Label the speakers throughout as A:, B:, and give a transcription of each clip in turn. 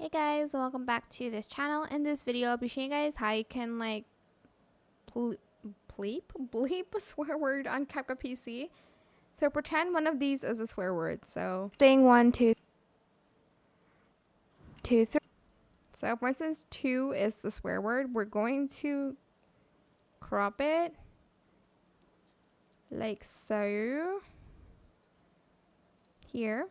A: Hey guys, welcome back to this channel. In this video, I'll be showing you guys how you can like bleep a swear word on CapCut PC. So pretend one of these is a swear word. So staying 1, 2, 2, 3. So for instance, 2 is the swear word. We're going to crop it like so here.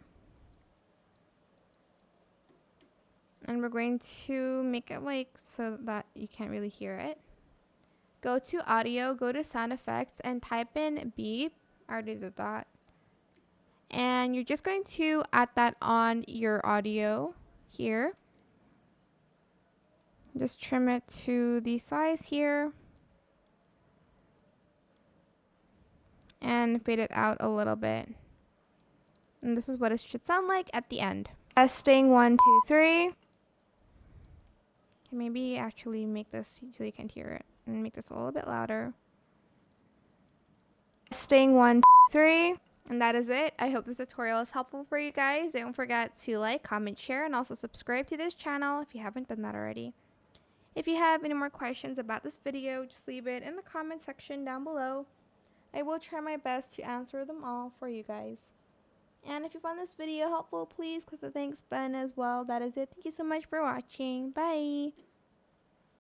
A: And we're going to make it like so that you can't really hear it. Go to audio, go to sound effects, and type in beep. I already did that. And you're just going to add that on your audio here. Just trim it to the size here. And fade it out a little bit. And this is what it should sound like at the end. Testing 1, 2, 3. Okay, maybe actually make this so you can't hear it. And make this a little bit louder. Testing 1, 2, 3. And that is it. I hope this tutorial is helpful for you guys. Don't forget to like, comment, share, and also subscribe to this channel if you haven't done that already. If you have any more questions about this video, just leave it in the comment section down below. I will try my best to answer them all for you guys. And if you found this video helpful, please click the thanks button as well. That is it. Thank you so much for watching. Bye!